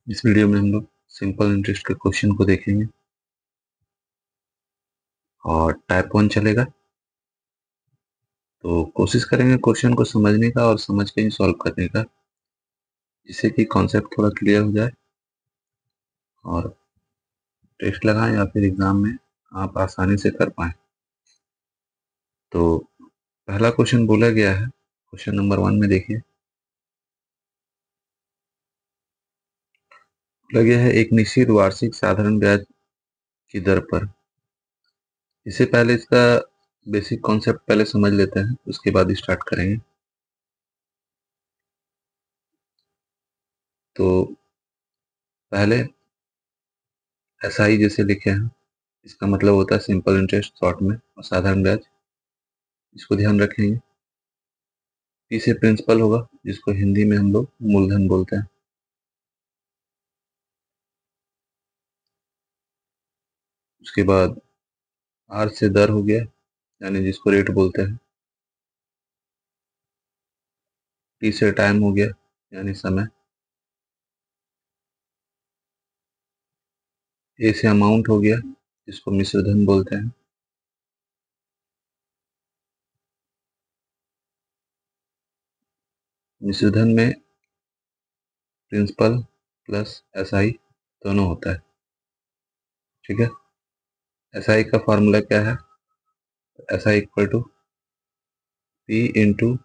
इस वीडियो में हम लोग सिंपल इंटरेस्ट के क्वेश्चन को देखेंगे और टाइप 1 चलेगा। तो कोशिश करेंगे क्वेश्चन को समझने का और समझ के ही सॉल्व करने का, जिससे कि कॉन्सेप्ट थोड़ा क्लियर हो जाए और टेस्ट लगाएं या फिर एग्जाम में आप आसानी से कर पाएं। तो पहला क्वेश्चन बोला गया है, क्वेश्चन नंबर 1 में देखिए, बोला गया है एक निश्चित वार्षिक साधारण ब्याज की दर पर। इससे पहले इसका बेसिक कॉन्सेप्ट पहले समझ लेते हैं, उसके बाद स्टार्ट करेंगे। तो पहले एसआई जैसे लिखे हैं, इसका मतलब होता है सिंपल इंटरेस्ट शॉर्ट में, और साधारण ब्याज, इसको ध्यान रखेंगे। पी से प्रिंसिपल होगा, जिसको हिंदी में हम लोग मूलधन बोलते हैं। उसके बाद आर से दर हो गया, यानी जिसको रेट बोलते हैं। टी से टाइम हो गया, यानी समय। ए से अमाउंट हो गया, जिसको मिश्रधन बोलते हैं। मिश्रधन में प्रिंसिपल प्लस एसआई दोनों होता है। ठीक है, एसआई का फॉर्मूला क्या है? SI equal to P into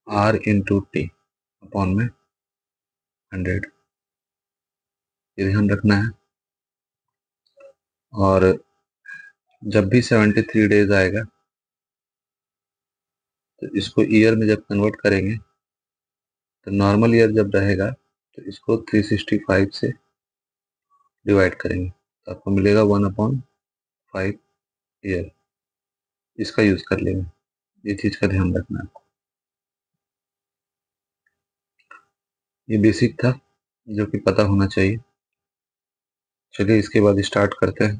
R into T upon में 100, ये ध्यान रखना है। और जब भी 73 डेज आएगा तो इसको ईयर में जब कन्वर्ट करेंगे, तो नॉर्मल ईयर जब रहेगा तो इसको 365 से डिवाइड करेंगे, तो आपको मिलेगा 1/5 ईयर। इसका यूज कर लेंगे, ये चीज का ध्यान रखना है। ये बेसिक था जो कि पता होना चाहिए। चलिए इसके बाद स्टार्ट करते हैं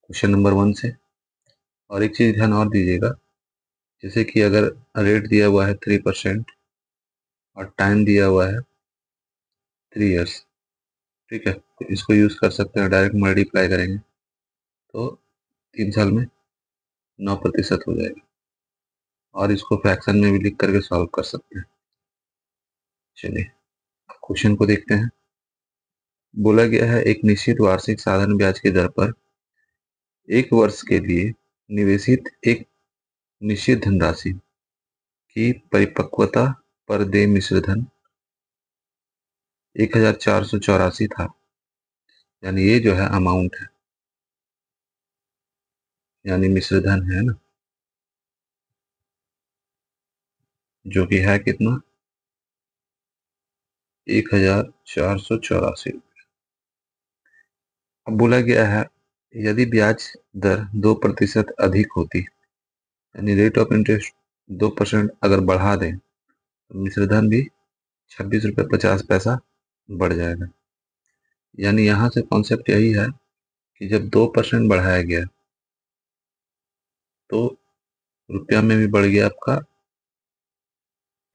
क्वेश्चन नंबर 1 से। और एक चीज ध्यान और दीजिएगा, जैसे कि अगर रेट दिया हुआ है 3% और टाइम दिया हुआ है 3 इयर्स, ठीक है, तो इसको यूज कर सकते हैं। डायरेक्ट मल्टीप्लाई करेंगे तो 3 साल में 9% हो जाएगा, और इसको फ्रैक्शन में भी लिख करके सॉल्व कर सकते हैं। चलिए क्वेश्चन को देखते हैं। बोला गया है एक निश्चित वार्षिक साधारण ब्याज की दर पर 1 वर्ष के लिए निवेशित एक निश्चित धनराशि की परिपक्वता पर देय मिश्रधन 1484 था। यानी ये जो है अमाउंट है, यानी मिश्रधन है ना, जो कि है कितना? 1484। अब बोला गया है यदि ब्याज दर 2% अधिक होती, यानी रेट ऑफ इंटरेस्ट 2% अगर बढ़ा दें, तो मिश्रधन भी 26 रुपये 50 पैसा बढ़ जाएगा। यानी यहाँ से कॉन्सेप्ट यही है कि जब 2% बढ़ाया गया तो रुपया में भी बढ़ गया आपका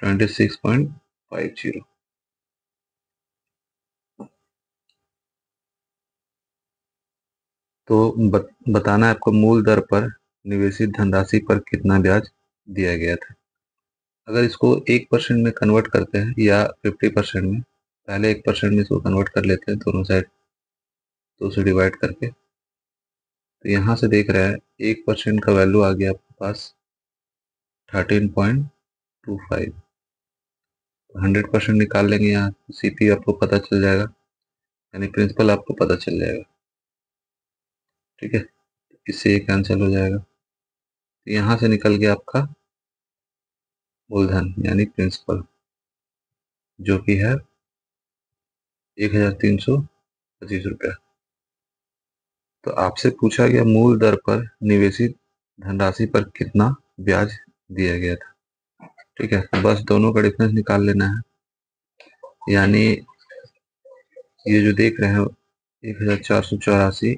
26.50। तो बताना है आपको मूल दर पर निवेशित धनराशि पर कितना ब्याज दिया गया था। अगर इसको 1% में कन्वर्ट करते हैं या 50% में, पहले 1% में इसको कन्वर्ट कर लेते हैं, दोनों साइड 2 से डिवाइड करके। तो यहाँ से देख रहे हैं 1% का वैल्यू आ गया आपके पास 13.25। 100% निकाल लेंगे यहाँ, सीपी आपको पता चल जाएगा, यानी प्रिंसिपल आपको पता चल जाएगा। ठीक है, इससे ये कैंसिल हो जाएगा। तो यहाँ से निकल गया आपका मूलधन यानी प्रिंसिपल, जो कि है 1325 रुपया। तो आपसे पूछा गया मूल दर पर निवेशित धनराशि पर कितना ब्याज दिया गया था। ठीक है, तो बस दोनों का डिफरेंस निकाल लेना है। यानी ये जो देख रहे हैं 1484,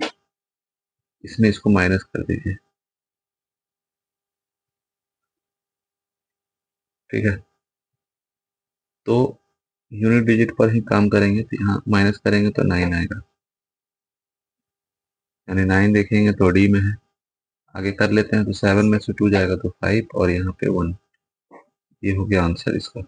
इसमें इसको माइनस कर दीजिए। ठीक है, तो यूनिट डिजिट पर ही काम करेंगे, तो यहाँ माइनस करेंगे तो 9 आएगा, यानी 9 देखेंगे तो डी में है। आगे कर लेते हैं, तो 7 में से 2 जाएगा तो 5 और यहाँ पे 1। ये हो गया आंसर इसका।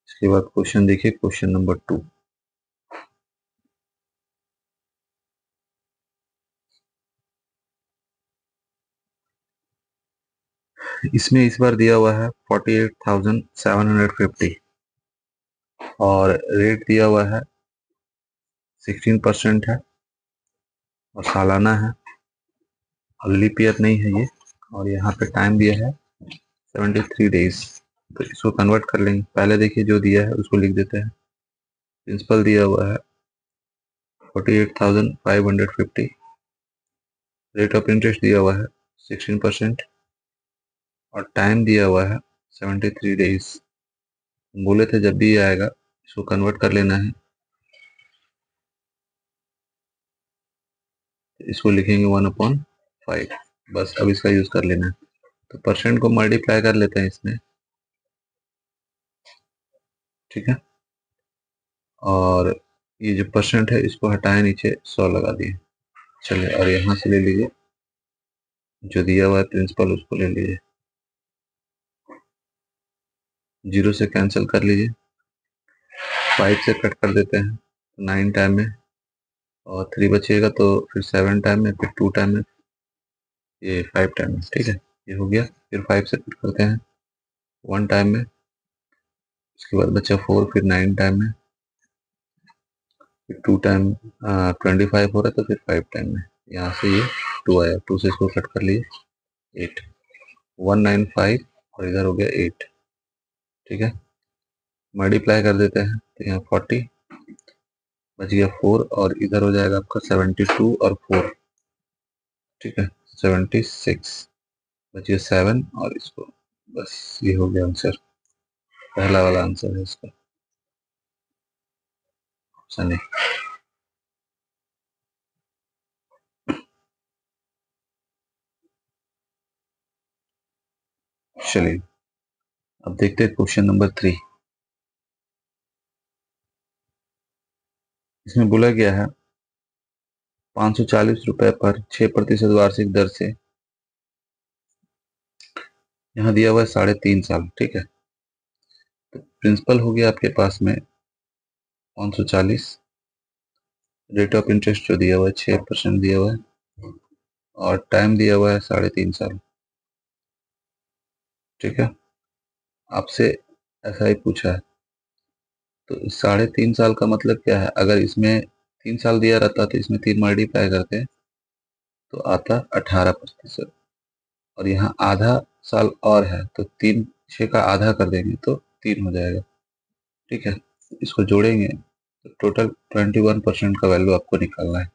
इसके बाद क्वेश्चन देखिए, क्वेश्चन नंबर 2। इसमें इस बार दिया हुआ है 48,750 और रेट दिया हुआ है 16% है और सालाना है और लीप ईयर नहीं है ये। और यहाँ पे टाइम दिया है 73 डेज। तो इसको कन्वर्ट कर लेंगे। पहले देखिए जो दिया है उसको लिख देते हैं। प्रिंसिपल दिया हुआ है 48,550, रेट ऑफ इंटरेस्ट दिया हुआ है 16% और टाइम दिया हुआ है 73 डेज। बोले थे जब भी ये आएगा इसको कन्वर्ट कर लेना है, इसको लिखेंगे 1/5। बस अब इसका यूज कर लेना है। तो परसेंट को मल्टीप्लाई कर लेते हैं इसमें, ठीक है। और ये जो परसेंट है इसको हटाए, नीचे 100 लगा दिए। चलिए, और यहाँ से ले लीजिए जो दिया हुआ है प्रिंसिपल, उसको ले लीजिए, 0 से कैंसिल कर लीजिए, 5 से कट कर देते हैं 9 टाइम में, और 3 बचेगा तो फिर 7 टाइम में, फिर 2 टाइम में, ये 5 टाइम में, ठीक है। ये हो गया। फिर 5 से कट करते हैं 1 टाइम में, उसके बाद बचा 4, फिर 9 टाइम में, फिर 2 टाइम, 25 हो रहा है तो फिर 5 टाइम में। यहाँ से ये 2 आया, 2 से इसको कट कर लिए 8, 195 और इधर हो गया 8, ठीक है। मल्टीप्लाई कर देते हैं तो यहाँ 40 बच गया 4 और इधर हो जाएगा आपका 72 और 4, ठीक है, 76 बच गया 7 और इसको, बस ये हो गया आंसर। पहला वाला आंसर है इसका, ऑप्शन ए। चलिए अब देखते हैं क्वेश्चन नंबर 3। इसमें बोला गया है 540 रुपए पर 6% वार्षिक दर से, यहाँ दिया हुआ है 3.5 साल, ठीक है। तो प्रिंसिपल हो गया आपके पास में 540, रेट ऑफ इंटरेस्ट जो दिया हुआ है 6% दिया हुआ है और टाइम दिया हुआ है 3.5 साल, ठीक है। आपसे ऐसा ही पूछा है, तो 3.5 साल का मतलब क्या है? अगर इसमें 3 साल दिया रहता तो इसमें 3 मल्टीप्लाई करते तो आता 18%, और यहाँ आधा साल और है तो 6 का आधा कर देंगे तो 3 हो जाएगा, ठीक है। इसको जोड़ेंगे तो टोटल 21% का वैल्यू आपको निकालना है।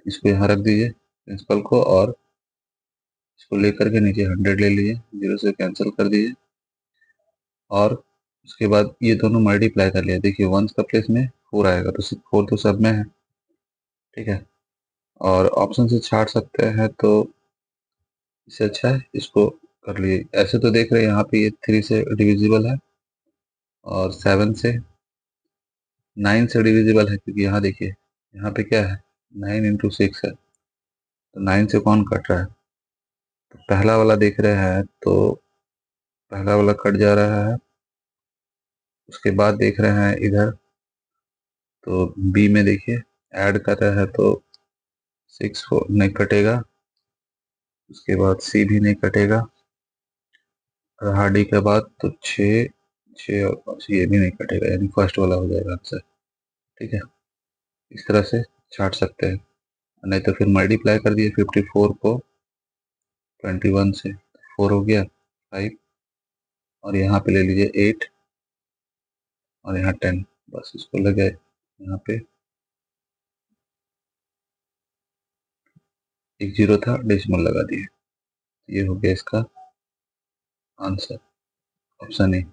इसको यहाँ रख दीजिए प्रिंसिपल को, और इसको लेकर के नीचे 100 ले लीजिए, 0 से कैंसिल कर दीजिए, और उसके बाद ये दोनों मल्टीप्लाई कर लिया। देखिए 1 का प्लेस में 4 आएगा तो 4 तो सब में है, ठीक है। और ऑप्शन से छाट सकते हैं तो इससे अच्छा है इसको कर लिए। ऐसे तो देख रहे हैं यहाँ पे ये 3 से डिविजिबल है और 7 से, 9 से डिविजिबल है, क्योंकि यहाँ देखिए यहाँ पे क्या है 9 इंटू 6 है, तो 9 से कौन कट रहा है? तो पहला वाला देख रहे हैं तो पहला वाला कट जा रहा है। उसके बाद देख रहे हैं इधर तो बी में देखिए ऐड कर रहा है तो 6 नहीं कटेगा, उसके बाद सी भी नहीं कटेगा, रहा डी के बाद तो 6, 6 और ये भी नहीं कटेगा, यानी फर्स्ट वाला हो जाएगा आंसर, ठीक है। इस तरह से छाट सकते हैं, नहीं तो फिर मल्टीप्लाई कर दिए 54 को 21 से, 4 हो गया 5, और यहाँ पे ले लीजिए 8 और यहाँ 10, बस इसको लगे यहाँ पे एक जीरो था, डेसिमल लगा दिए। ये हो गया इसका आंसर, ऑप्शन ए।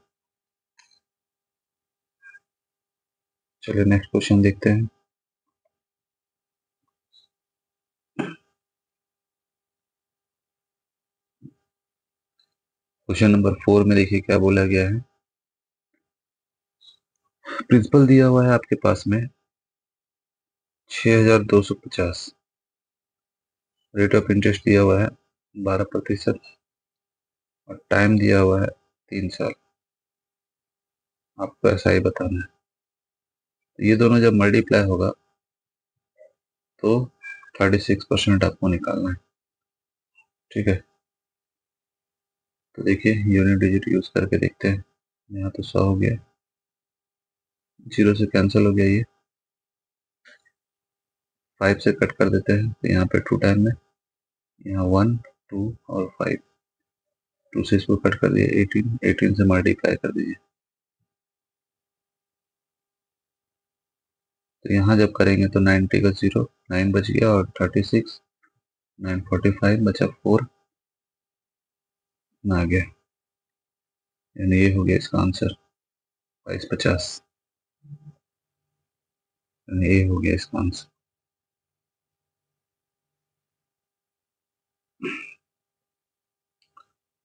चलिए नेक्स्ट क्वेश्चन देखते हैं। क्वेश्चन नंबर 4 में देखिए क्या बोला गया है। प्रिंसिपल दिया हुआ है आपके पास में 6250, रेट ऑफ इंटरेस्ट दिया हुआ है 12% और टाइम दिया हुआ है 3 साल। आपको ऐसा ही बताना है। तो ये दोनों जब मल्टीप्लाई होगा तो 36% आपको निकालना है। ठीक है, तो देखिए यूनिट डिजिट यूज करके देखते हैं। यहाँ तो 100 हो गया, 0 से कैंसिल हो गया, ये 5 से कट कर देते हैं तो यहाँ पे 2 टाइम में, यहाँ 1 2 और 5, 2 से इसको कट कर दिए, 18 से मल्टीप्लाई कर दीजिए। तो यहाँ जब करेंगे तो 90 का 0 9 बच गया और 36 945 बचा 4 ना आ गया, यानी ये हो गया इसका आंसर 2250, यानी ये हो गया इसका आंसर।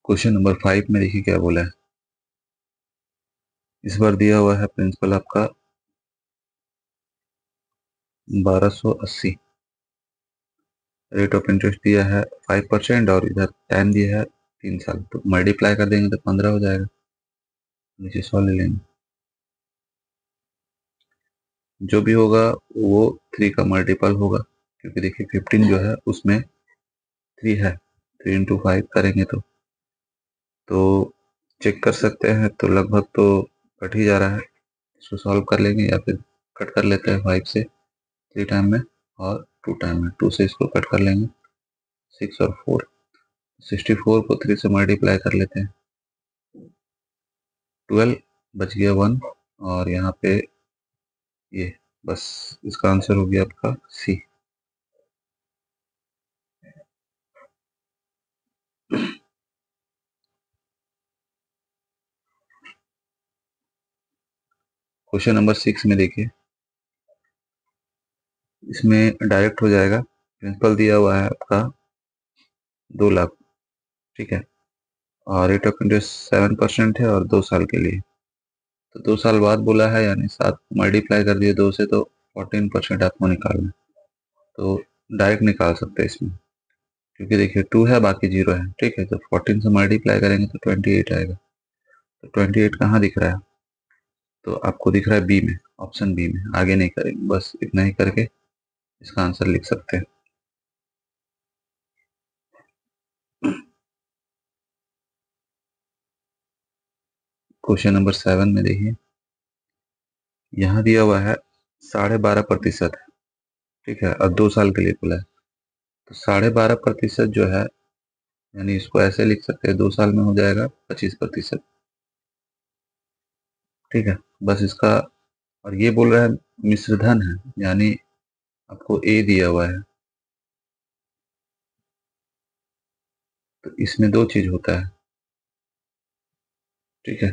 क्वेश्चन नंबर 5 में देखिए क्या बोला है। इस बार दिया हुआ है प्रिंसिपल आपका 1280, रेट ऑफ इंटरेस्ट दिया है 5% और इधर टाइम दिया है 3 साल। तो मल्टीप्लाई कर देंगे तो 15 हो जाएगा, नीचे 100 ले लेंगे। जो भी होगा वो 3 का मल्टीपल होगा, क्योंकि देखिए 15 जो है उसमें 3 है, 3 इंटू 5 करेंगे तो चेक कर सकते हैं। तो लगभग तो कट ही जा रहा है, इसको सॉल्व कर लेंगे या फिर कट कर लेते हैं 5 से 3 टाइम में और 2 टाइम में, 2 से इसको कट कर लेंगे, 6 और 4, 64 को 3 से मल्टीप्लाई कर लेते हैं, 12 बच गया 1 और यहाँ पे ये, बस इसका आंसर हो गया आपका सी। क्वेश्चन नंबर 6 में देखिए, इसमें डायरेक्ट हो जाएगा। प्रिंसिपल दिया हुआ है आपका 2 लाख, ठीक है, और रेट ऑफ इंटरेस्ट 7% है और 2 साल के लिए। तो 2 साल बाद बोला है, यानी 7 मल्टीप्लाई कर दिए 2 से तो 14% आपको निकालना है। तो डायरेक्ट निकाल सकते हैं इसमें, क्योंकि देखिए 2 है बाकी 0 है, ठीक है। तो 14 से मल्टीप्लाई करेंगे तो 28 आएगा। तो 28 कहाँ दिख रहा है? तो आपको दिख रहा है बी में, ऑप्शन बी में। आगे नहीं करेंगे, बस इतना ही करके इसका आंसर लिख सकते हैं। क्वेश्चन नंबर 7 में देखिए, यहाँ दिया हुआ है 12.5% है, ठीक है, और 2 साल के लिए खुला है। तो 12.5% जो है, यानी इसको ऐसे लिख सकते हैं, 2 साल में हो जाएगा 25%, ठीक है। बस इसका, और ये बोल रहा है मिश्र धन है, यानी आपको ए दिया हुआ है। तो इसमें 2 चीज होता है, ठीक है।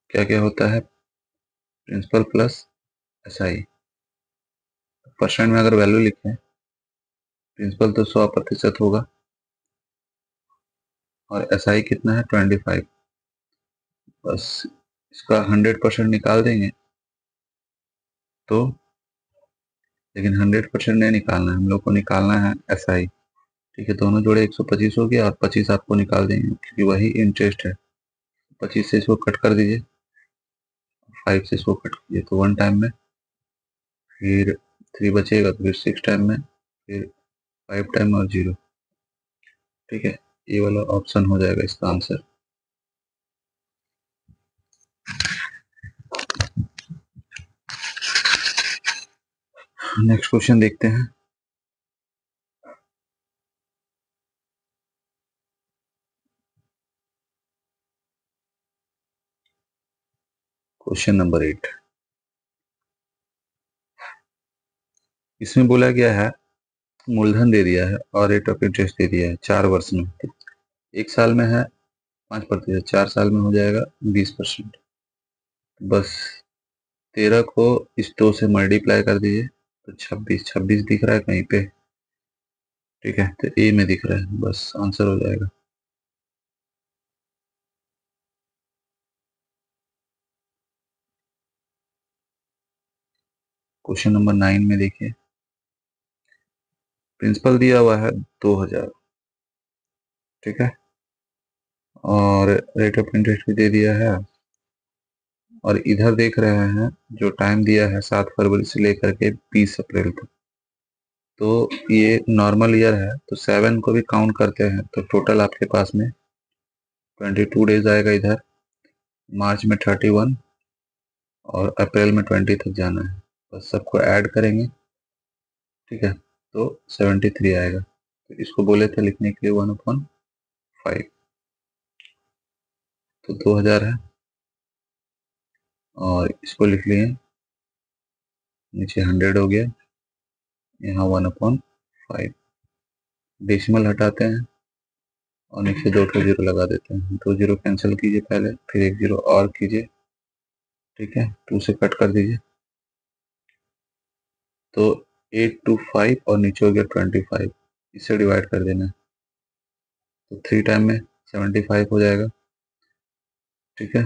क्या क्या होता है? Principal plus SI. परसेंट में अगर वैल्यू लिखें, प्रिंसिपल तो 100% होगा और एसआई कितना है 25। बस इसका 100% निकाल देंगे तो, लेकिन 100% नहीं निकालना है हम लोग को, निकालना है एसआई, ठीक है। दोनों जोड़े 125 हो गया और 25 आपको निकाल देंगे, क्योंकि वही इंटरेस्ट है। 25 से इसको कट कर दीजिए, 5 से इसको कट कीजिए तो 1 टाइम में, फिर 3 बचेगा तो फिर 6 टाइम में, फिर 5 टाइम और 0, ठीक है। ये वाला ऑप्शन हो जाएगा इसका आंसर। नेक्स्ट क्वेश्चन देखते हैं। क्वेश्चन नंबर 8, इसमें बोला गया है मूलधन दे दिया है और रेट ऑफ इंटरेस्ट दे दिया है 4 वर्ष में। 1 साल में है 5%, 4 साल में हो जाएगा 20%। बस 13 को इस 2 से मल्टीप्लाई कर दीजिए तो 26 दिख रहा है कहीं पे, ठीक है। तो ए में दिख रहा है, बस आंसर हो जाएगा। क्वेश्चन नंबर 9 में देखिए, प्रिंसिपल दिया हुआ है 2000, ठीक है, और रेट ऑफ इंटरेस्ट भी दे दिया है, और इधर देख रहे हैं जो टाइम दिया है 7 फरवरी से लेकर के 20 अप्रैल तक। तो ये नॉर्मल ईयर है, तो 7 को भी काउंट करते हैं तो टोटल आपके पास में 22 डेज आएगा इधर, मार्च में 31 और अप्रैल में 20 तक जाना है। बस सबको ऐड करेंगे, ठीक है, तो 73 आएगा। तो इसको बोले थे लिखने के लिए 1/5, तो 2000 है, और इसको लिख लिए, नीचे 100 हो गया, यहाँ 1/5, डेसिमल हटाते हैं और नीचे 2 जीरो लगा देते हैं। 2 जीरो कैंसिल कीजिए पहले, फिर 1 जीरो और कीजिए, ठीक है, 2 से कट कर दीजिए, तो 825 और नीचे हो गया 25, इससे डिवाइड कर देना है, तो 3 टाइम में 75 हो जाएगा, ठीक है,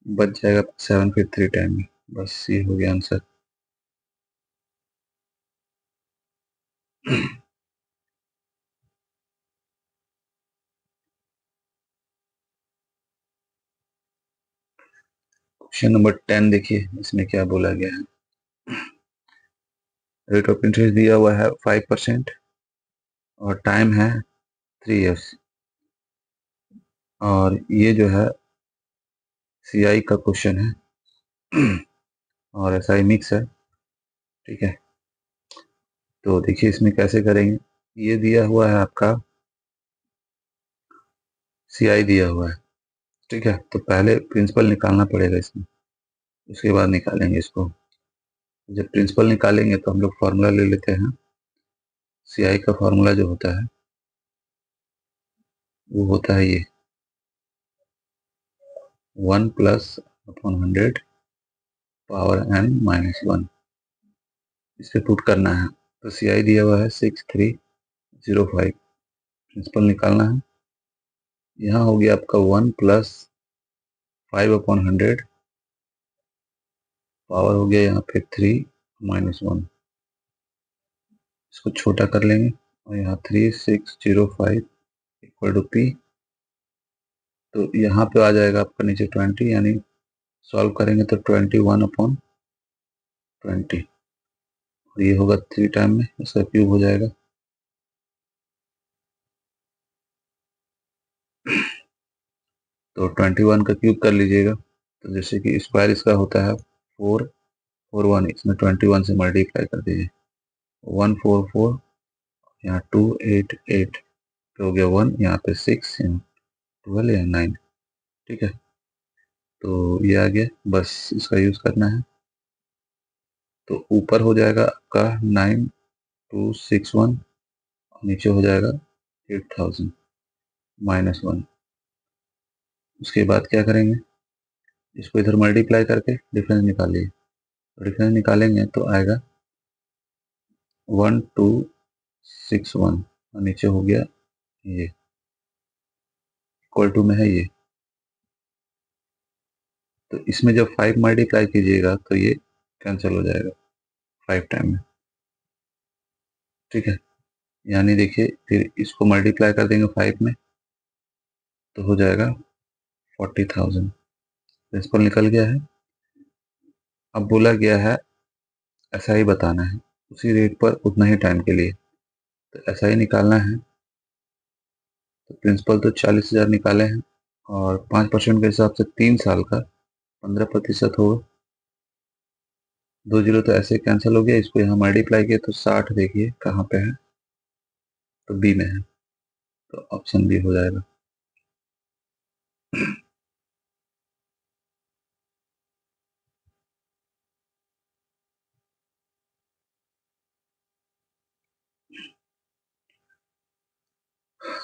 बच जाएगा 7 फिर 3 टाइम में। बस ये हो गया आंसर। क्वेश्चन नंबर 10 देखिए, इसमें क्या बोला गया है। रेट ऑफ इंटरेस्ट दिया हुआ है 5% और टाइम है 3 इयर्स, और ये जो है सीआई का क्वेश्चन है और एसआई मिक्स है, ठीक है। तो देखिए इसमें कैसे करेंगे, ये दिया हुआ है आपका सीआई दिया हुआ है, ठीक है, तो पहले प्रिंसिपल निकालना पड़ेगा इसमें, उसके बाद निकालेंगे इसको। जब प्रिंसिपल निकालेंगे तो हम लोग फार्मूला ले लेते हैं, सीआई का फार्मूला जो होता है वो होता है ये 1+/100 पावर n -1, इस पे पुट करना है। तो सीआई दिया हुआ है 6305, प्रिंसिपल निकालना है, यहाँ हो गया आपका 1+5/100 पावर हो गया यहाँ पे 3 -1, इसको छोटा कर लेंगे और यहाँ 3605 इक्वल टू पी, तो यहाँ पे आ जाएगा आपका नीचे 20, यानी सॉल्व करेंगे तो 21/20, और ये होगा 3 टाइम में, इसका क्यूब हो जाएगा, तो 21 का क्यूब कर लीजिएगा। तो जैसे कि स्क्वायर इसका होता है 441, इसमें 21 से मल्टीप्लाई कर दीजिए, 144, यहाँ 288 हो गया 1, यहाँ पे 6, यहाँ 12 या 9, ठीक है, तो ये आ गया, बस इसका यूज करना है। तो ऊपर हो जाएगा आपका 9261, नीचे हो जाएगा 8000 -1। उसके बाद क्या करेंगे, इसको इधर मल्टीप्लाई करके डिफरेंस निकालिए, डिफरेंस निकालेंगे तो आएगा 1261, और नीचे हो गया ये इक्वल टू में है ये, तो इसमें जब 5 मल्टीप्लाई कीजिएगा तो ये कैंसिल हो जाएगा 5 टाइम में, ठीक है, यानी देखिए फिर इसको मल्टीप्लाई कर देंगे 5 में तो हो जाएगा 40,000, प्रिंसिपल निकल गया है। अब बोला गया है ऐसा ही बताना है, उसी रेट पर उतना ही टाइम के लिए, तो ऐसा ही निकालना है। तो प्रिंसिपल तो 40,000 निकाले हैं, और 5% के हिसाब से 3 साल का 15% होगा, 2 जीरो तो ऐसे कैंसिल हो गया, इसको यहाँ मल्टीप्लाई किया तो 60, देखिए कहाँ पे है, तो बी में है, तो ऑप्शन बी हो जाएगा।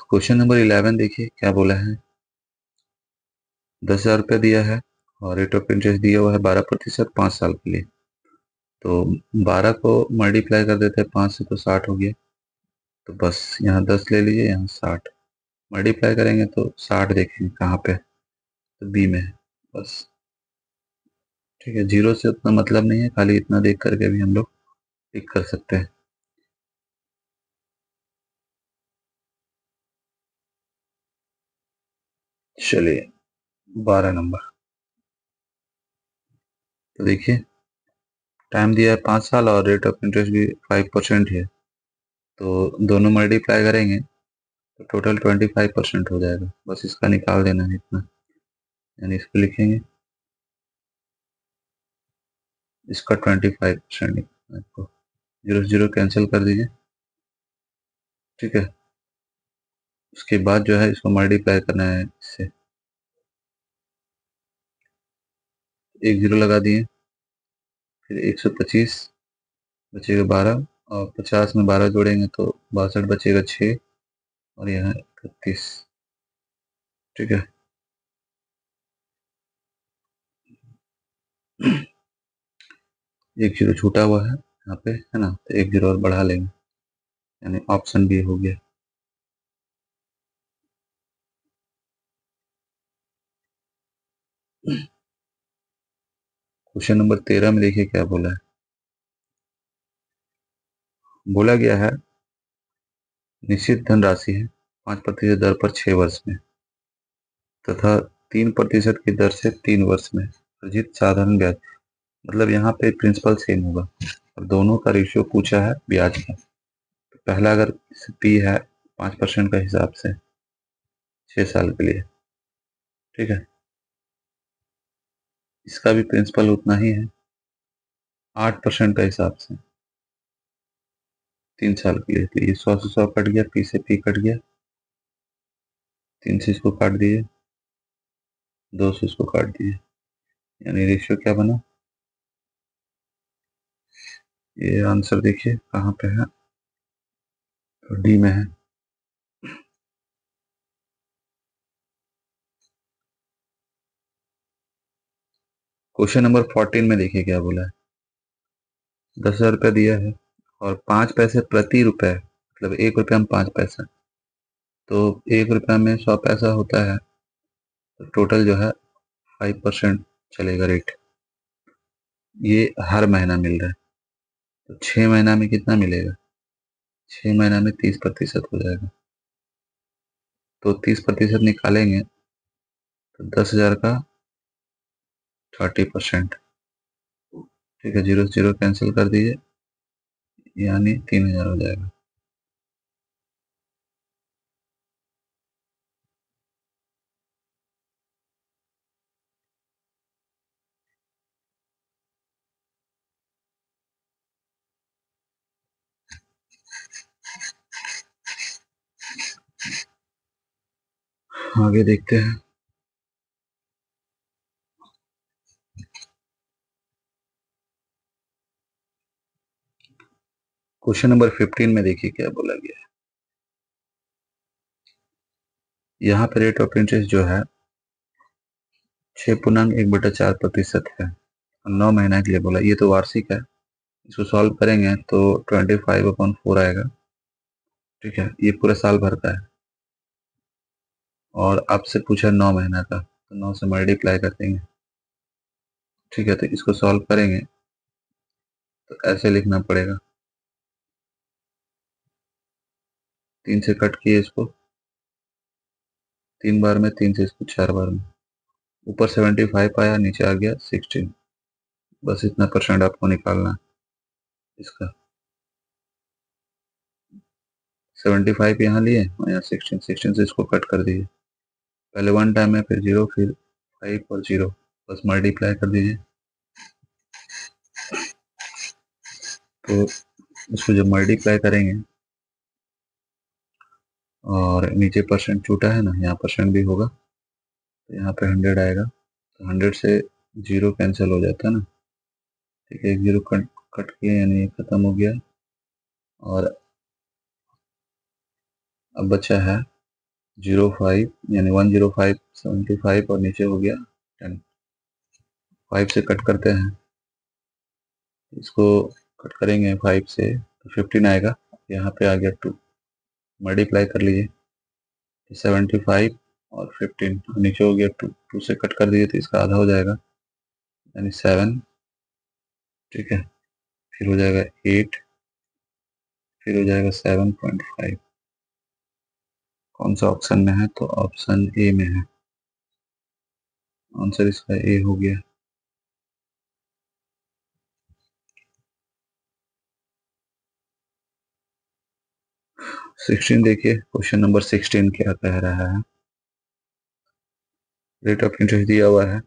क्वेश्चन नंबर 11 देखिए क्या बोला है, 10,000 रुपया दिया है और रेट ऑफ इंटरेस्ट दिया हुआ है 12% 5 साल के लिए, तो 12 को मल्टीप्लाई कर देते हैं 5 से तो 60 हो गया, तो बस यहाँ 10 ले लीजिए, यहाँ 60 मल्टीप्लाई करेंगे तो 60 देखेंगे कहाँ पे है, तो बी में है, बस ठीक है, जीरो से उतना मतलब नहीं है, खाली इतना देख करके भी हम लोग टिक कर सकते हैं। चलिए 12 नंबर, तो देखिए टाइम दिया है 5 साल और रेट ऑफ इंटरेस्ट भी 5% है, तो दोनों मल्टीप्लाई करेंगे तो टोटल 25% हो जाएगा। बस इसका निकाल देना है इतना, यानी इसको लिखेंगे, इसका 25% आपको, जीरो जीरो कैंसिल कर दीजिए। ठीक है, उसके बाद जो है इसको मल्टीप्लाई करना है इससे, एक जीरो लगा दिए, फिर 125 बचेगा 12, और 50 में 12 जोड़ेंगे तो 62 बचेगा 6, और यहाँ 31। ठीक है, एक जीरो छूटा हुआ है यहाँ पे, है ना, तो एक जीरो और बढ़ा लेंगे, यानी ऑप्शन बी हो गया। क्वेश्चन नंबर 13 में देखिए क्या बोला है। बोला गया है निश्चित धनराशि है 5% दर पर 6 वर्ष में, तथा 3% की दर से 3 वर्ष में अर्जित साधारण ब्याज, मतलब यहाँ पे प्रिंसिपल सेम होगा और दोनों का रेशियो पूछा है ब्याज का। तो पहला अगर पी है 5% का हिसाब से 6 साल के लिए, ठीक है, इसका भी प्रिंसिपल उतना ही है 8% का हिसाब से 3 साल के लिए। तो ये 100 से 100 कट गया, पी से पी कट गया, 3 से इसको काट दिए, 2 से इसको काट दिए, यानी रेशियो क्या बना, ये आंसर देखिए कहाँ पे है, तो डी में है। क्वेश्चन नंबर 14 में देखिए क्या बोला है। 10,000 रुपया दिया है और 5 पैसे प्रति रुपए, मतलब 1 रुपया में 5 पैसा, तो 1 रुपया में 100 पैसा होता है, तो टोटल जो है 5% चलेगा रेट। ये हर महीना मिल रहा है, तो 6 महीना में कितना मिलेगा, 6 महीना में 30% हो जाएगा, तो 30% निकालेंगे तो 10,000 का 30%। ठीक है, जीरो से जीरो कैंसिल कर दीजिए, यानी 3,000 हो जाएगा। आगे देखते हैं। क्वेश्चन नंबर 15 में देखिए क्या बोला गया है। यहाँ पे रेट ऑफ इंटरेस्ट जो है 6.1/4% है, और 9 महीना के लिए बोला, ये तो वार्षिक है, इसको सॉल्व करेंगे तो 25/4 आएगा। ठीक है, ये पूरा साल भर का है, और आपसे पूछा 9 महीना का, तो 9 से मल्टीप्लाई कर देंगे। ठीक है, तो इसको सॉल्व करेंगे तो ऐसे लिखना पड़ेगा, 3 से कट किए इसको 3 बार में, 3 से इसको 4 बार में, ऊपर 75 आया, नीचे आ गया 16, बस इतना परसेंट आपको निकालना है इसका। 75 यहाँ लिए और यहाँ 16 से इसको कट कर दीजिए, पहले 1 टाइम है, फिर 0, फिर 5 और 0, बस मल्टीप्लाई कर दीजिए। तो इसको जब मल्टीप्लाई करेंगे और नीचे परसेंट छूटा है ना, यहाँ परसेंट भी होगा, तो यहाँ पे 100 आएगा, तो 100 से 0 कैंसिल हो जाता है ना। ठीक है, एक 0 कट कट किया, यानी ये खत्म हो गया, और अब बचा है 05, यानी 105.75, और नीचे हो गया 10। 5 से कट करते हैं, इसको कट करेंगे 5 से तो 15 आएगा, यहाँ पे आ गया 2, मल्टीप्लाई कर लीजिए, 75 और 15, नीचे हो गया 2, 2 से कट कर दीजिए तो इसका आधा हो जाएगा, यानी 7, ठीक है, फिर हो जाएगा 8, फिर हो जाएगा 7.5। कौन सा ऑप्शन में है? तो ऑप्शन ए में है। आंसर इसका ए हो गया। सिक्सटीन देखिए, क्वेश्चन नंबर 16 क्या कह रहा है। रेट ऑफ इंटरेस्ट दिया हुआ है,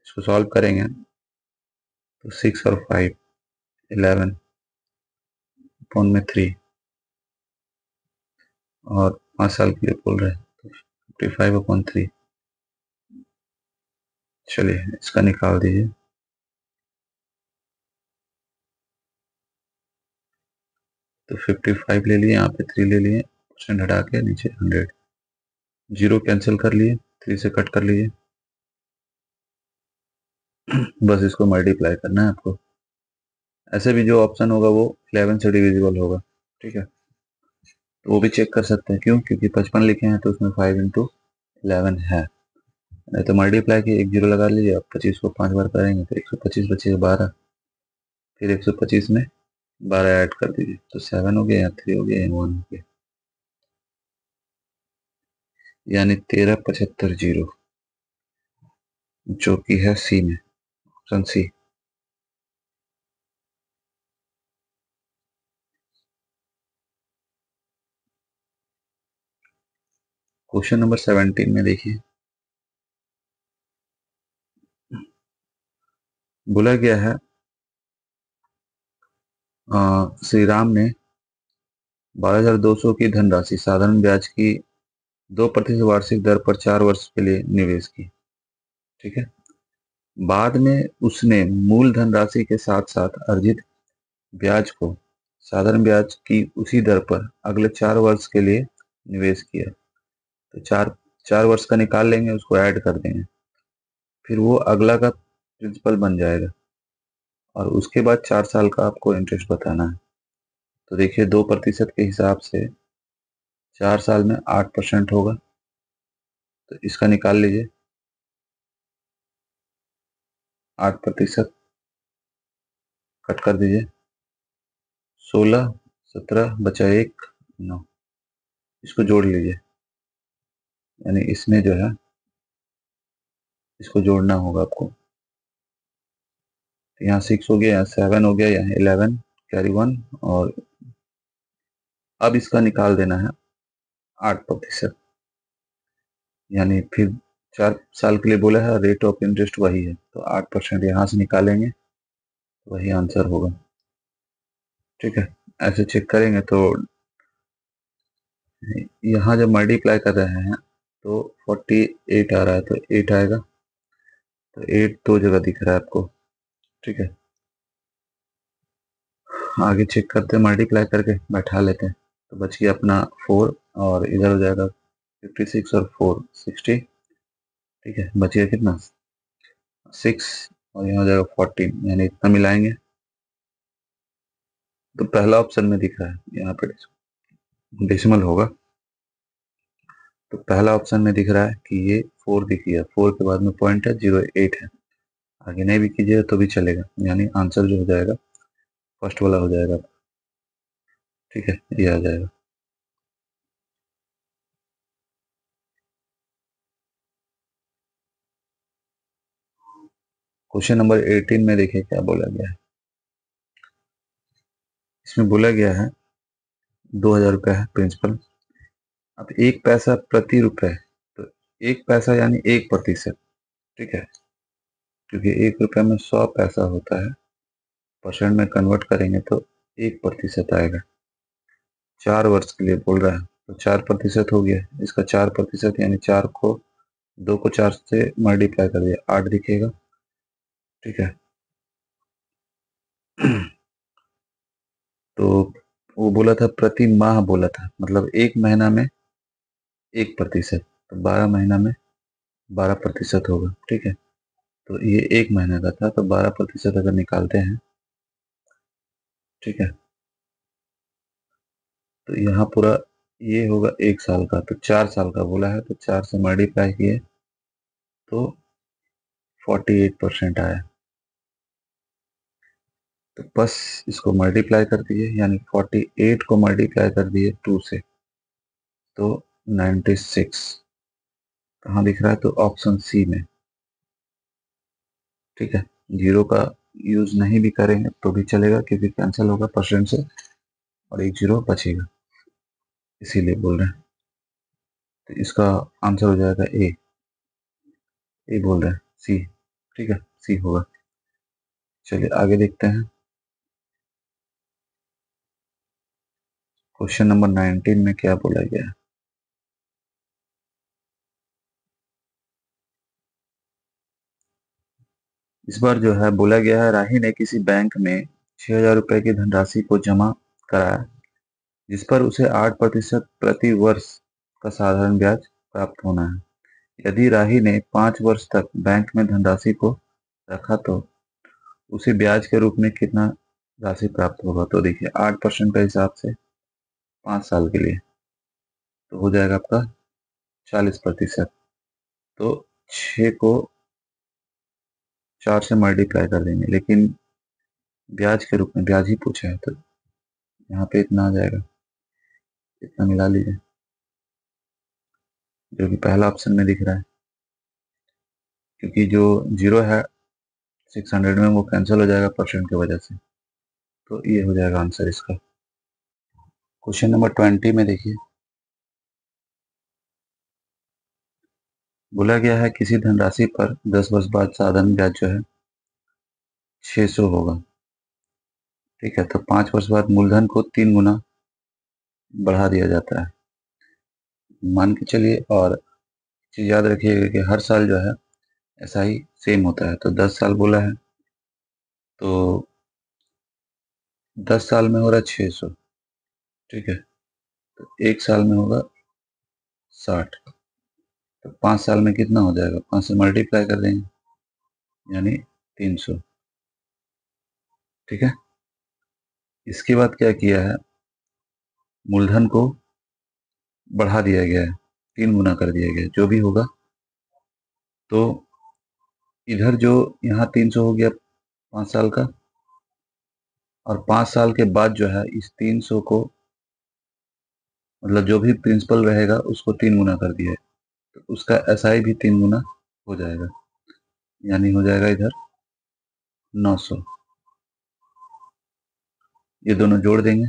इसको सॉल्व करेंगे तो 6 और 5, 11 अपॉन में 3, और 5 साल के लिए बोल रहे हैं तो 55/3। चलिए इसका निकाल दीजिए। तो 55 ले लिए, यहाँ पे 3 ले लिए, परसेंट हटा के नीचे 100, जीरो कैंसिल कर लिए, 3 से कट कर लीजिए। बस इसको मल्टीप्लाई करना है आपको। ऐसे भी जो ऑप्शन होगा वो 11 से डिविजिबल होगा, ठीक है, तो वो भी चेक कर सकते हैं। क्यों? क्योंकि 55 लिखे हैं तो उसमें 5 इंटू 11 है। नहीं तो मल्टीप्लाई की एक जीरो लगा लीजिए। आप 25 को 5 बार करेंगे तो 125 बचेगा 12, फिर 125 में 12 ऐड कर दीजिए तो 7 हो गया, या 3 हो गया, या 1 हो गया, यानी 13,75,0, जो कि है सी में, ऑप्शन सी। क्वेश्चन नंबर 17 में देखिए, बोला गया है श्री राम ने 12,200 की धनराशि साधारण ब्याज की 2% वार्षिक दर पर 4 वर्ष के लिए निवेश की, ठीक है। बाद में उसने मूल धनराशि के साथ साथ अर्जित ब्याज को साधारण ब्याज की उसी दर पर अगले 4 वर्ष के लिए निवेश किया। तो 4 वर्ष का निकाल लेंगे, उसको ऐड कर देंगे, फिर वो अगला का प्रिंसिपल बन जाएगा, और उसके बाद 4 साल का आपको इंटरेस्ट बताना है। तो देखिए 2% के हिसाब से 4 साल में 8% होगा, तो इसका निकाल लीजिए। 8% कट कर दीजिए, 16, 17 बचा 1, 9, इसको जोड़ लीजिए, यानी इसमें जो है इसको जोड़ना होगा आपको। तो यहाँ 6 हो गया, यहाँ 7 हो गया, यहाँ 11 कैरी 1, और अब इसका निकाल देना है 8%, यानी फिर 4 साल के लिए बोला है, रेट ऑफ इंटरेस्ट वही है, तो 8% यहाँ से निकालेंगे, वही आंसर होगा, ठीक है। ऐसे चेक करेंगे तो यहाँ जब मल्टीप्लाई कर रहे हैं तो 48 आ रहा है, तो 8 आएगा, तो 8 दो जगह दिख रहा है आपको, ठीक है। आगे चेक करते हैं, मल्टीप्लाई करके बैठा लेते हैं, तो बच गया अपना 4, और इधर हो जाएगा 56 और 4 60, ठीक है। बच गया कितना? 6, और यहाँ हो जाएगा 14, यानी इतना मिलाएंगे तो पहला ऑप्शन में दिख रहा है, यहाँ पे डेसिमल होगा, तो पहला ऑप्शन में दिख रहा है कि ये 4 दिख गया, 4 के बाद में पॉइंट है, 08 है। आगे नहीं भी कीजिए तो भी चलेगा, यानी आंसर जो हो जाएगा फर्स्ट वाला हो जाएगा, ठीक है, ये आ जाएगा। क्वेश्चन नंबर 18 में देखिए क्या बोला गया है। इसमें बोला गया है 2,000 रुपये है प्रिंसिपल। अब 1 पैसा प्रति रुपए, तो 1 पैसा यानी 1%, ठीक है, क्योंकि 1 रुपये में 100 पैसा होता है, परसेंट में कन्वर्ट करेंगे तो 1% आएगा। 4 वर्ष के लिए बोल रहा है, तो 4% हो गया, इसका 4%, यानी 4 को 2 को 4 से मल्टीप्लाई कर दिया, 8 दिखेगा, ठीक है। तो वो बोला था प्रति माह, बोला था मतलब 1 महीना में 1%, तो 12 महीना में 12% होगा, ठीक है। तो ये 1 महीने का था, तो 12% अगर निकालते हैं, ठीक है, तो यहाँ पूरा ये होगा 1 साल का, तो 4 साल का बोला है, तो 4 से मल्टीप्लाई किए तो 48% आया, तो बस इसको मल्टीप्लाई कर दिए, यानी 48 को मल्टीप्लाई कर दिए 2 से, तो 96 कहाँ दिख रहा है, तो ऑप्शन सी में। ठीक है, जीरो का यूज नहीं भी करेंगे तो भी चलेगा, क्योंकि कैंसिल होगा परसेंट से और एक जीरो बचेगा, इसीलिए बोल रहे हैं। तो इसका आंसर हो जाएगा ए बोल रहे हैं, सी। ठीक है, सी होगा। चलिए आगे देखते हैं। क्वेश्चन नंबर 19 में क्या बोला गया है। इस बार जो है बोला गया है, राही ने किसी बैंक में 6,000 रुपए की धनराशि को जमा कराया, जिस पर उसे 8% प्रति वर्ष का साधारण ब्याज प्राप्त होना है। यदि राही ने 5 वर्ष तक बैंक में धनराशि को रखा तो उसे ब्याज के रूप में कितना राशि प्राप्त होगा। तो देखिए 8% का हिसाब से 5 साल के लिए तो हो जाएगा आपका 40%। तो 6 को 4 से मल्टीप्लाई कर देंगे, लेकिन ब्याज के रूप में, ब्याज ही पूछा है, तो यहाँ पे इतना आ जाएगा, इतना मिला लीजिए, जो कि पहला ऑप्शन में दिख रहा है। क्योंकि जो जीरो है 600 में, वो कैंसिल हो जाएगा परसेंट की वजह से, तो ये हो जाएगा आंसर इसका। क्वेश्चन नंबर 20 में देखिए, बोला गया है किसी धनराशि पर 10 वर्ष बाद साधारण ब्याज जो है 600 होगा। ठीक है, तो 5 वर्ष बाद मूलधन को 3 गुना बढ़ा दिया जाता है, मान के चलिए। और चीज याद रखिएगा कि हर साल जो है ऐसा ही सेम होता है। तो 10 साल बोला है, तो 10 साल में हो रहा है 600। ठीक है, तो 1 साल में होगा 60। तो 5 साल में कितना हो जाएगा, 5 से मल्टीप्लाई कर देंगे, यानी 300। ठीक है, इसके बाद क्या किया है, मूलधन को बढ़ा दिया गया है, 3 गुना कर दिया गया है, जो भी होगा। तो इधर जो यहाँ 300 हो गया 5 साल का, और 5 साल के बाद जो है इस 300 को, मतलब जो भी प्रिंसिपल रहेगा उसको 3 गुना कर दिया है, तो उसका एसआई भी 3 गुना हो जाएगा, यानी हो जाएगा इधर 900। ये दोनों जोड़ देंगे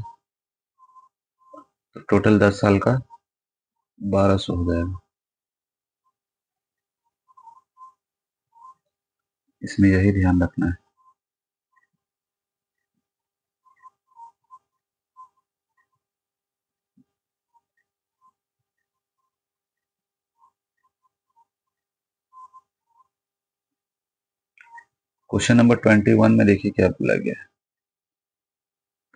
तो टोटल 10 साल का 1200 हो जाएगा। इसमें यही ध्यान रखना है। क्वेश्चन नंबर 21 में देखिए क्या बोला गया है।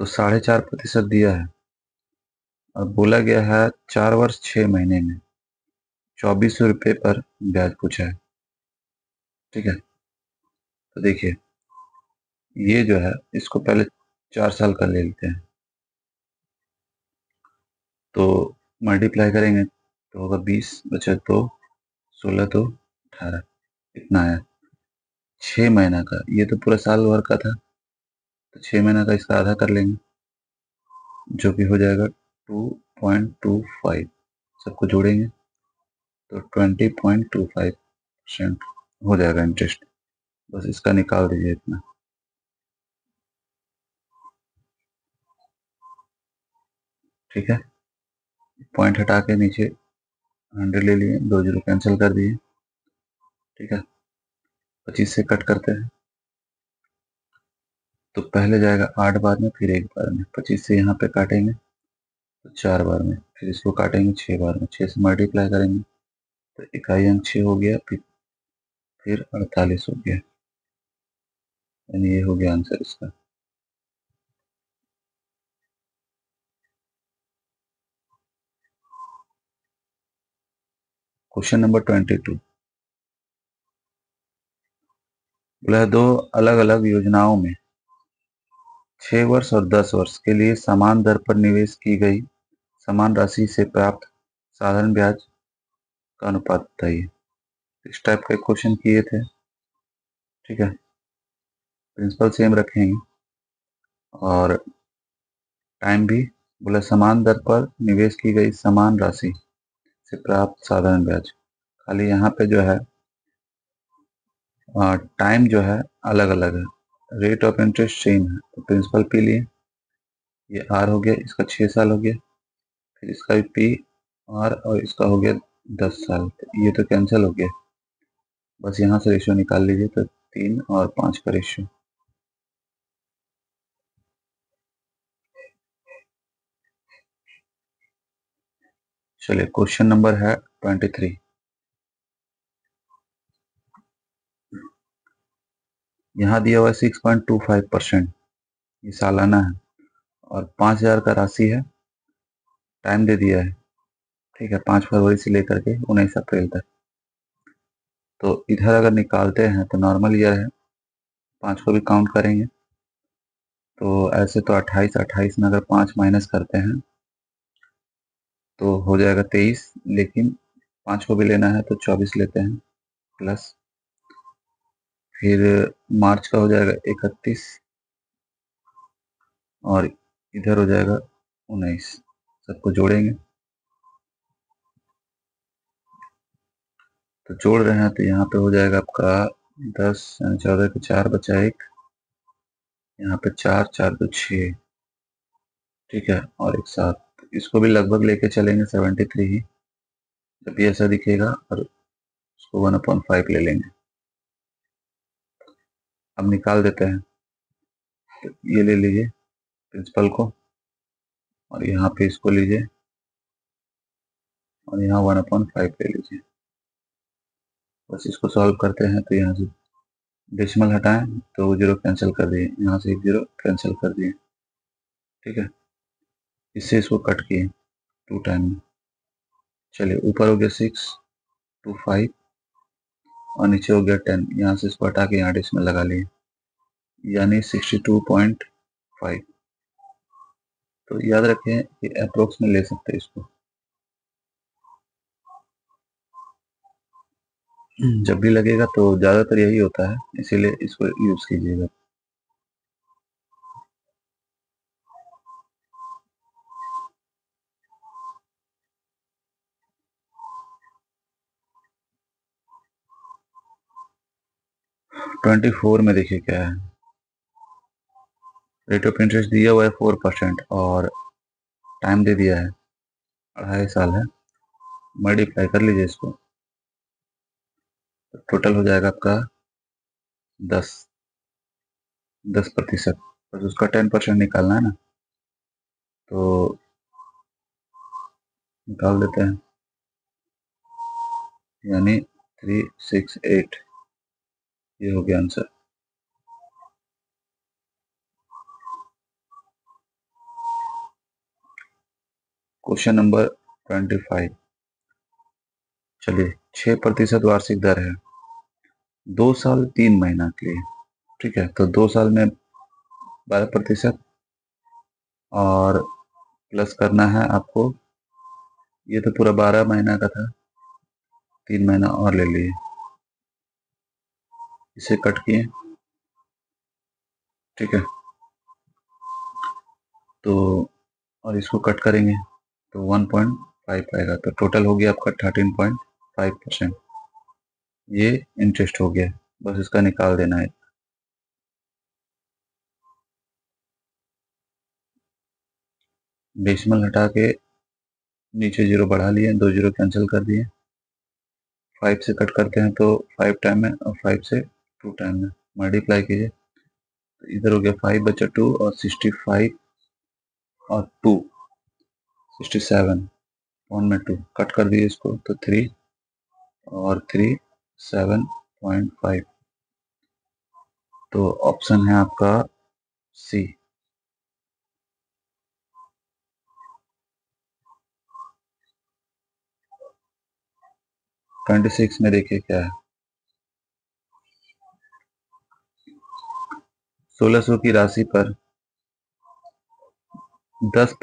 तो 4.5% दिया है और बोला गया है 4 वर्ष 6 महीने में 2400 रुपये पर ब्याज पूछा है। ठीक है, तो देखिए ये जो है इसको पहले 4 साल का ले लेते हैं, तो मल्टीप्लाई करेंगे तो होगा 20 बचा 2, 16 तो 18, इतना है। 6 महीना का, ये तो पूरा साल भर का था, तो 6 महीना का इसका आधा कर लेंगे, जो कि हो जाएगा 2.25। सबको जोड़ेंगे तो 20.25% हो जाएगा इंटरेस्ट। बस इसका निकाल दीजिए इतना। ठीक है, पॉइंट हटा के नीचे 100 ले लिए, 2 जीरो कैंसिल कर दिए। ठीक है, 25 से कट करते हैं तो पहले जाएगा 8 बार में, फिर 1 बार में। 25 से यहाँ पे काटेंगे तो 4 बार में, फिर इसको काटेंगे 6 बार में। 6 से मल्टीप्लाई करेंगे तो इकाई अंक 6 हो गया, फिर 48 हो गया, यानी ये हो गया आंसर इसका। क्वेश्चन नंबर 22, बोला दो अलग अलग योजनाओं में 6 वर्ष और 10 वर्ष के लिए समान दर पर निवेश की गई समान राशि से प्राप्त साधारण ब्याज का अनुपात बताइए। इस टाइप के क्वेश्चन किए थे। ठीक है, प्रिंसिपल सेम रखेंगे, और टाइम भी बोला समान दर पर निवेश की गई समान राशि से प्राप्त साधारण ब्याज। खाली यहाँ पे जो है टाइम जो है अलग अलग है, रेट ऑफ इंटरेस्ट सेम है। तो प्रिंसिपल पी लिए, ये आर हो गया, इसका 6 साल हो गया, फिर इसका भी पी आर और इसका हो गया 10 साल। तो ये तो कैंसिल हो गया, बस यहाँ से रेशियो निकाल लीजिए। तो 3 और 5 का रेशियो। चलिए क्वेश्चन नंबर है 23। यहाँ दिया हुआ है 6.25%, ये सालाना है, और 5,000 का राशि है। टाइम दे दिया है, ठीक है, 5 फरवरी से लेकर के 19 अप्रैल तक। तो इधर अगर निकालते हैं तो नॉर्मल ईयर है, 5 को भी काउंट करेंगे। तो ऐसे तो 28 में अगर 5 माइनस करते हैं तो हो जाएगा 23, लेकिन 5 को भी लेना है तो 24 लेते हैं प्लस, फिर मार्च का हो जाएगा 31 और इधर हो जाएगा 19, सबको जोड़ेंगे। तो जोड़ रहे हैं तो यहाँ पे हो जाएगा आपका 10 यानी 14 के 4 बचा 1, यहाँ पे 4 4 तो 6, ठीक है, और एक 7। इसको भी लगभग लेके चलेंगे 73 ही, जब भी ऐसा दिखेगा, और उसको 1/5 ले लेंगे। अब निकाल देते हैं। तो ये ले लीजिए प्रिंसिपल को, और यहाँ पे इसको लीजिए, और यहाँ 1/5 ले लीजिए। बस इसको सॉल्व करते हैं। तो यहाँ से डेसिमल हटाएं तो वो जीरो कैंसिल कर दिए, यहाँ से एक जीरो कैंसिल कर दिए, ठीक है। इससे इसको कट किए 2 टाइम में। चलिए ऊपर हो गया 6 2 5 और नीचे हो गया 10, यहाँ से इसको हटा के यहाँ डेसिमल लगा लिए, यानी 62.5। तो याद रखें कि अप्रोक्स में ले सकते हैं इसको, जब भी लगेगा तो ज़्यादातर यही होता है, इसीलिए इसको यूज़ कीजिएगा। ट्वेंटी फोर में देखिए क्या है, रेट ऑफ इंटरेस्ट दिया हुआ है 4% और टाइम दे दिया है 2.5 साल है। मल्टीप्लाई कर लीजिए इसको, तो टोटल हो जाएगा आपका 10%। बस उसका 10% निकालना है ना, तो निकाल देते हैं, यानी 368, ये हो गया आंसर। Question number 25। चलिए 6% वार्षिक दर है 2 साल 3 महीना के लिए, ठीक है। तो 2 साल में 12% और प्लस करना है आपको, ये तो पूरा 12 महीना का था, 3 महीना और ले लिए, इसे कट किए, ठीक है। तो और इसको कट करेंगे तो 1.5 आएगा, तो टोटल हो गया आपका 13.5%। ये इंटरेस्ट हो गया, बस इसका निकाल देना है। डेसिमल हटा के नीचे जीरो बढ़ा लिए, 2 जीरो कैंसिल कर दिए, 5 से कट करते हैं तो 5 टाइम में, और 5 से 2 टाइम में मल्टीप्लाई कीजिए, तो इधर हो गया 5 बचा 2 और 65 और 2 67 पॉइंट में 2 कट कर दिए इसको, तो 3 और 3 7.5। तो ऑप्शन है आपका सी। 26 में देखिए क्या है, 1600 की राशि पर 10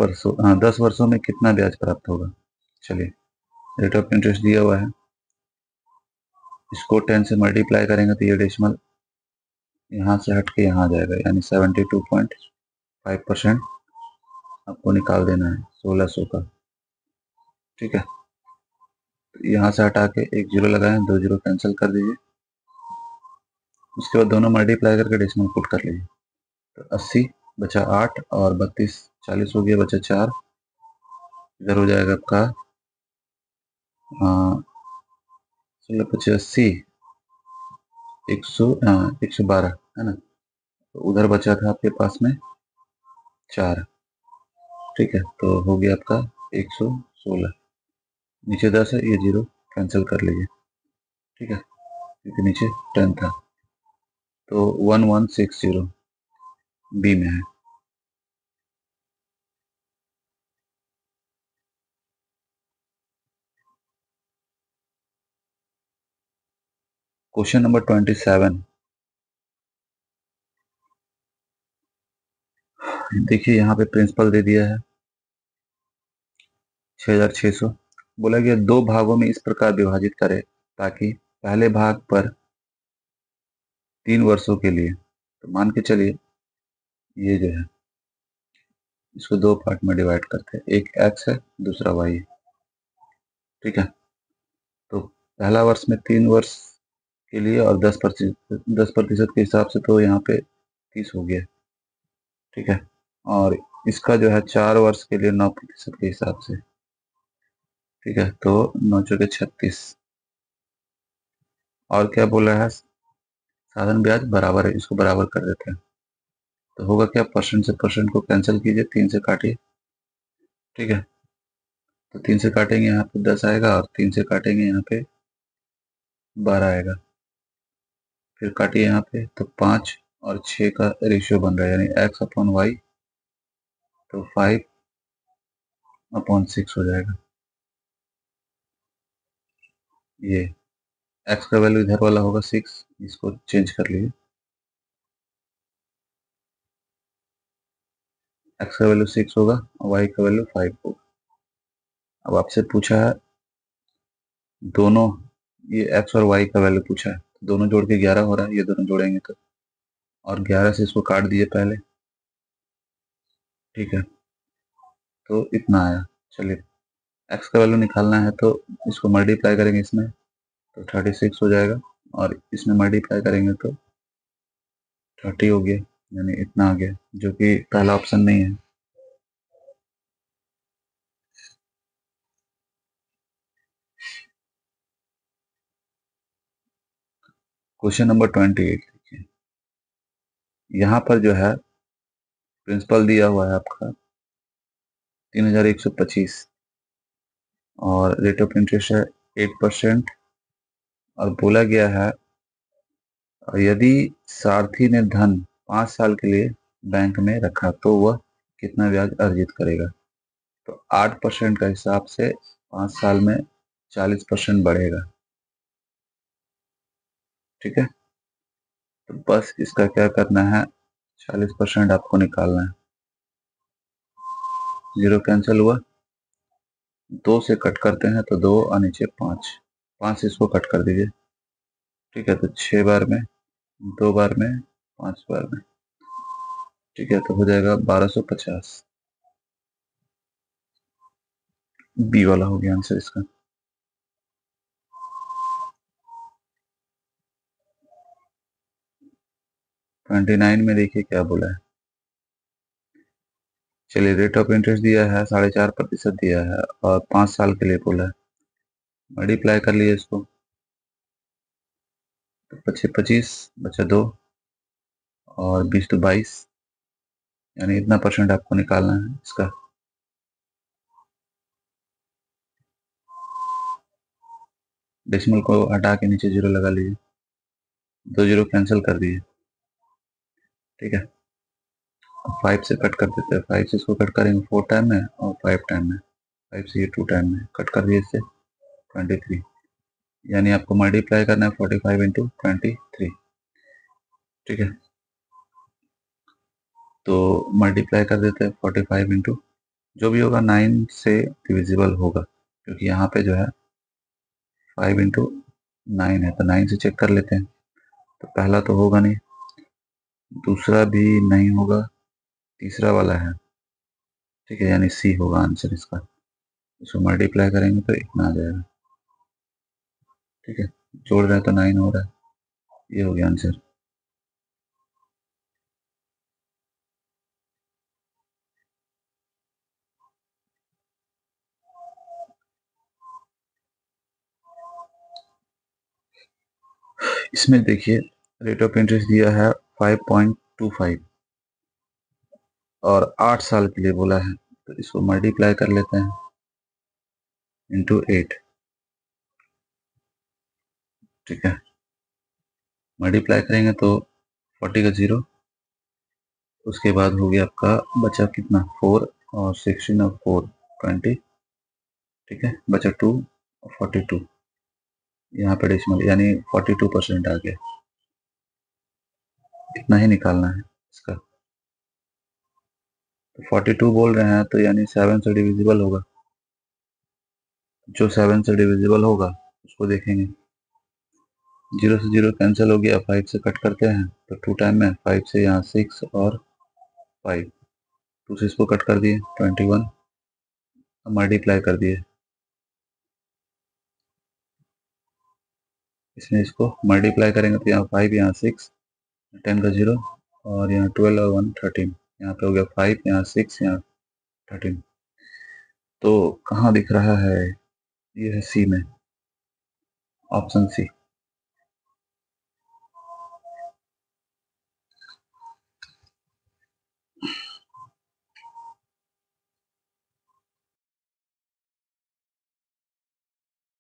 वर्षों में कितना ब्याज प्राप्त होगा। चलिए रेट ऑफ इंटरेस्ट दिया हुआ है, इसको 10 से मल्टीप्लाई करेंगे तो ये डेसिमल यहाँ से हट के यहाँ आ जाएगा, यानी 72.5 5% आपको निकाल देना है 1600 का। ठीक है, तो यहाँ से हटा के एक जीरो लगाएं, 2 जीरो कैंसिल कर दीजिए। उसके बाद दोनों मल्टीप्लाई करके डेसिमल पुट कर लीजिए। तो 80 बचा 8 और 32 40 हो गया, बचा 4। इधर हो जाएगा आपका 16 80 112 है ना। तो उधर बचा था आपके पास में 4। ठीक है, तो हो गया आपका 116। नीचे 10 है, ये जीरो कैंसिल कर लीजिए। ठीक है, क्योंकि नीचे 10 था। तो 1160 बी में है। Question number 27। देखिए यहाँ पे प्रिंसिपल दे दिया है 6600। बोला गया दो भागों में इस प्रकार विभाजित करें ताकि पहले भाग पर 3 वर्षों के लिए, तो मान के चलिए ये जो है इसको दो पार्ट में डिवाइड करते हैं, एक x है दूसरा y है। ठीक है, तो पहला वर्ष में 3 वर्ष के लिए और 10% के हिसाब से, तो यहाँ पे 30 हो गया। ठीक है, और इसका जो है 4 वर्ष के लिए 9% के हिसाब से। ठीक है, तो 9 चौके 36। और क्या बोला है, साधारण ब्याज बराबर है, इसको बराबर कर देते हैं। तो होगा क्या, परसेंट से परसेंट को कैंसिल कीजिए, 3 से काटिए। ठीक है, तो 3 से काटेंगे यहाँ पे 10 आएगा और 3 से काटेंगे यहाँ पे 12 आएगा। फिर काटिए यहाँ पे, तो 5 और 6 का रेशियो बन रहा है, यानी x/y, तो 5/6 हो जाएगा। ये x का वैल्यू इधर वाला होगा 6, इसको चेंज कर लीजिए। x का वैल्यू 6 होगा और y का वैल्यू 5 होगा। अब आपसे पूछा है दोनों, ये x और y का वैल्यू पूछा है, दोनों जोड़ के 11 हो रहा है, ये दोनों जोड़ेंगे तो, और 11 से इसको काट दिए पहले। ठीक है, तो इतना आया। चलिए, x का वैल्यू निकालना है तो इसको मल्टीप्लाई करेंगे इसमें, तो 36 हो जाएगा, और इसमें मल्टीप्लाई करेंगे तो 30 हो गया, यानी इतना आ गया, जो कि पहला ऑप्शन नहीं है। क्वेश्चन नंबर 28 देखिए, यहाँ पर जो है प्रिंसिपल दिया हुआ है आपका 3125 और रेट ऑफ इंटरेस्ट है 8%। और बोला गया है यदि सारथी ने धन 5 साल के लिए बैंक में रखा तो वह कितना ब्याज अर्जित करेगा। तो 8% का हिसाब से 5 साल में 40% बढ़ेगा। ठीक है, तो बस इसका क्या करना है, 40% आपको निकालना है। जीरो कैंसिल हुआ, 2 से कट करते हैं तो 2 और नीचे 5, 5 से इसको कट कर दीजिए। ठीक है, तो 6 बार में, 2 बार में, 5 बार में। ठीक है, तो हो जाएगा 1250। बी वाला हो गया आंसर इसका। 29 में देखिए क्या बोला है। चलिए, रेट ऑफ इंटरेस्ट दिया है 4.5% दिया है और 5 साल के लिए बोला है। मल्टीप्लाई कर लिए इसको, तो 25 25 बचा 2 और 20 तो 22, यानी इतना परसेंट आपको निकालना है इसका। डेसिमल को हटा के नीचे जीरो लगा लीजिए, 2 जीरो कैंसिल कर दिए। ठीक है, 5 से कट कर देते हैं, 5 से इसको कट करेंगे 4 टाइम में और 5 टाइम में, 5 से ये 2 टाइम में कट कर दिए, इससे 23, यानी आपको मल्टीप्लाई करना है 45 इंटू 23। ठीक है, तो मल्टीप्लाई कर देते हैं 45 इंटू, जो भी होगा 9 से डिविजिबल होगा, क्योंकि यहाँ पे जो है 5 इंटू 9 है, तो 9 से चेक कर लेते हैं। तो पहला तो होगा नहीं, दूसरा भी नहीं होगा, तीसरा वाला है, ठीक है, यानी सी होगा आंसर इसका। इसको मल्टीप्लाई करेंगे तो इतना आ जाएगा, ठीक है। जोड़ रहे हैं तो 9 हो रहा है, ये हो गया आंसर। इसमें देखिए रेट ऑफ इंटरेस्ट दिया है 5.25 और 8 साल के लिए बोला है, तो इसको मल्टीप्लाई कर लेते हैं इंटू 8, ठीक है। मल्टीप्लाई करेंगे तो 40 का 0, उसके बाद हो गया आपका बचा कितना 4 और 16 और 4 20, ठीक है, बचा 2 और 42, यहाँ पे डेसिमल यानी 42% आ गया। इतना ही निकालना है इसका, तो 42 बोल रहे हैं तो यानी 7 से डिविजिबल होगा। जो 7 से डिविजिबल होगा उसको देखेंगे। 0 से 0 कैंसिल हो गया, 5 से कट करते हैं तो 2 टाइम में 5 से यहाँ 6 और 5, 2 से इसको कट कर दिए 21, मल्टीप्लाई कर दिए। इसमें इसको मल्टीप्लाई करेंगे तो यहाँ 5 यहाँ 6, 10 का 0 और यहाँ 12 और 1 13, यहाँ पे हो गया 5 यहाँ 6 यहाँ 13। तो कहाँ दिख रहा है, ये है सी में, ऑप्शन सी।